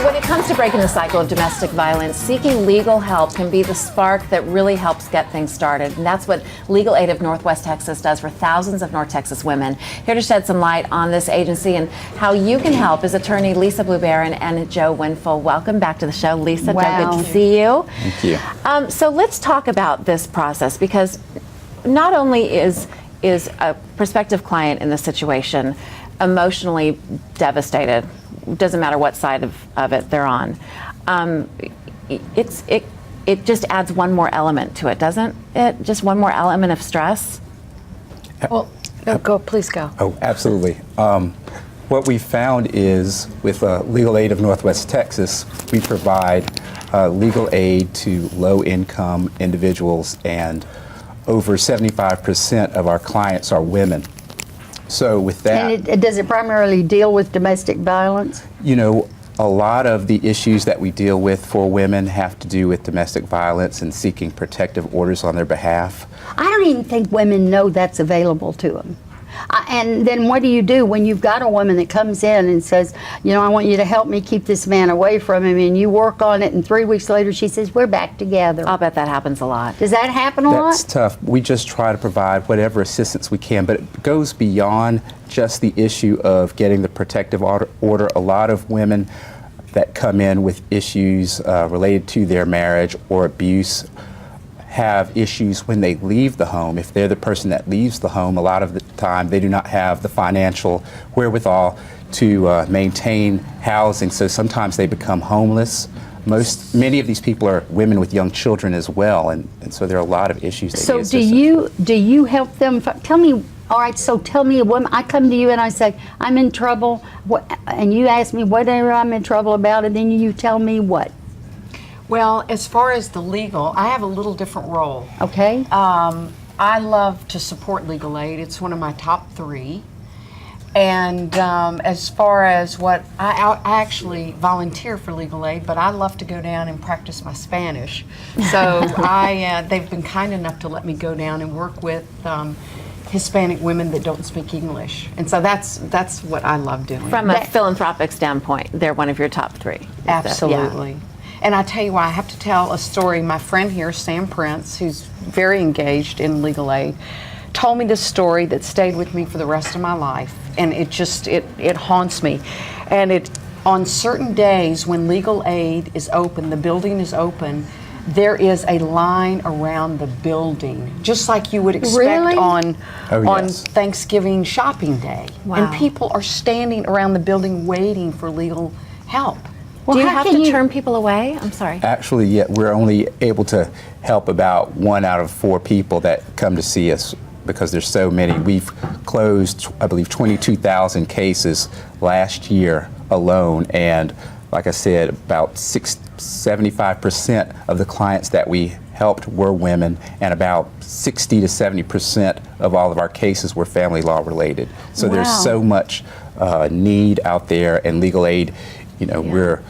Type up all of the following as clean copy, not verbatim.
When it comes to breaking the cycle of domestic violence, seeking legal help can be the spark that really helps get things started. And that's what Legal Aid of Northwest Texas does for thousands of North Texas women. Here to shed some light on this agency and how you can help is attorney Lisa Blue Barron and Joe Winful. Welcome back to the show. Lisa, wow. Joe, good to see you. Thank you. So let's talk about this process, because not only is a prospective client in this situation emotionally devastated, doesn't matter what side of it they're on, it just adds one more element to it, doesn't it? Just one more element of stress. Well, no, please go. Oh, absolutely. What we found is with Legal Aid of Northwest Texas, we provide legal aid to low-income individuals, and over 75% of our clients are women. So with that, And does it primarily deal with domestic violence? you know, a lot of the issues that we deal with for women have to do with domestic violence and seeking protective orders on their behalf. I don't even think women know that's available to them. And then what do you do when you've got a woman that comes in and says, you know, I want you to help me keep this man away from him, and you work on it, and 3 weeks later she says, we're back together. I'll bet that happens a lot. Does that happen a That's lot? tough. We just try to provide whatever assistance we can, but it goes beyond just the issue of getting the protective order. A lot of women that come in with issues related to their marriage or abuse have issues when they leave the home. If they're the person that leaves the home, a lot of the time they do not have the financial wherewithal to maintain housing, so sometimes they become homeless. Many of these people are women with young children as well, and so there are a lot of issues. So do you help them? Tell me. All right, so tell me, I come to you and I say, I'm in trouble, and you ask me whatever I'm in trouble about, and then you tell me what? Well, as far as the legal, I have a little different role. Okay. I love to support legal aid. It's one of my top 3. And as far as what, I actually volunteer for legal aid, but I love to go down and practice my Spanish. So they've been kind enough to let me go down and work with Hispanic women that don't speak English. And so that's what I love doing. From a philanthropic standpoint, they're one of your top 3. Absolutely. Yeah. And I tell you what, I have to tell a story. My friend here, Sam Prince, who's very engaged in legal aid, told me this story that stayed with me for the rest of my life. And it haunts me. And on certain days when legal aid is open, the building is open, there is a line around the building, just like you would expect on Thanksgiving shopping day. Wow. And people are standing around the building waiting for legal help. Well, do you have to turn people away? I'm sorry. Actually, yeah, we're only able to help about 1 out of 4 people that come to see us because there's so many. We've closed, I believe, 22,000 cases last year alone, and like I said, about 75% of the clients that we helped were women, and about 60 to 70% of all of our cases were family law related. So there's so much need out there, and legal aid, you know, we're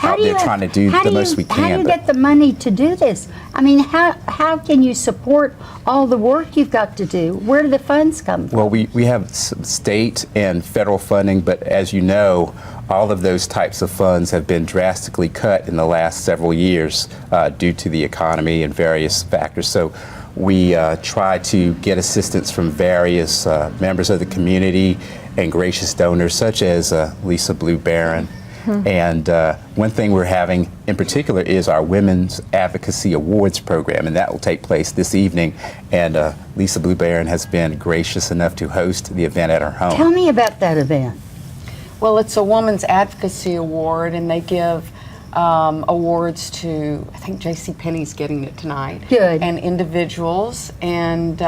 out there trying to do the most we can. How do you get the money to do this? I mean, how can you support all the work you've got to do? Where do the funds come from? Well, we have state and federal funding, but as you know, all of those types of funds have been drastically cut in the last several years due to the economy and various factors. So we try to get assistance from various members of the community and gracious donors such as Lisa Blue Barron. And one thing we're having in particular is our Women's Advocacy Awards program, and that will take place this evening. And Lisa Blue Barron has been gracious enough to host the event at her home. Tell me about that event. Well, it's a Women's Advocacy Award, and they give awards to, I think J.C. Penney's getting it tonight. Good. And individuals, and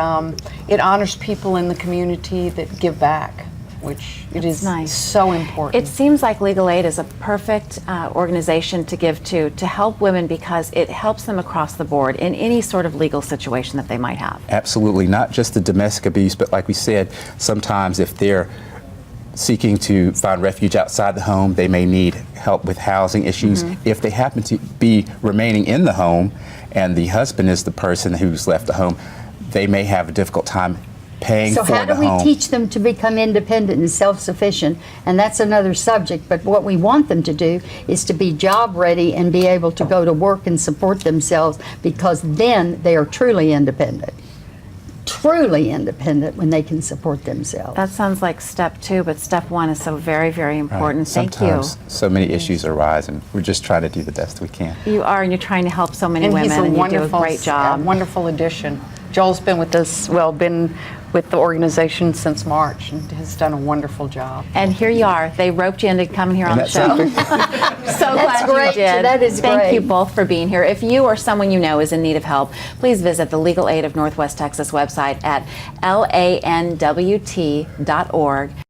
it honors people in the community that give back, which it is so important. It seems like Legal Aid is a perfect organization to give to help women because it helps them across the board in any sort of legal situation that they might have. Absolutely, not just the domestic abuse, but like we said, sometimes if they're seeking to find refuge outside the home, they may need help with housing issues. If they happen to be remaining in the home and the husband is the person who's left the home, they may have a difficult time paying So for how do the we home. teach them to become independent and self-sufficient? And that's another subject, but what we want them to do is to be job ready and be able to go to work and support themselves, because then they are truly independent. Truly independent when they can support themselves. That sounds like step 2, but step 1 is so very, very important. Thank Sometimes so many issues arise, and we're just trying to do the best we can. you. You are, and you're trying to help so many And women, he's a and you do a wonderful, great job. wonderful addition. Joel's been with us, well, been with the organization since March, and has done a wonderful job. And here you are. They roped you into coming here on the Isn't show. that So That's glad great. you did. That is Thank great. you both for being here. If you or someone you know is in need of help, please visit the Legal Aid of Northwest Texas website at lanwt.org.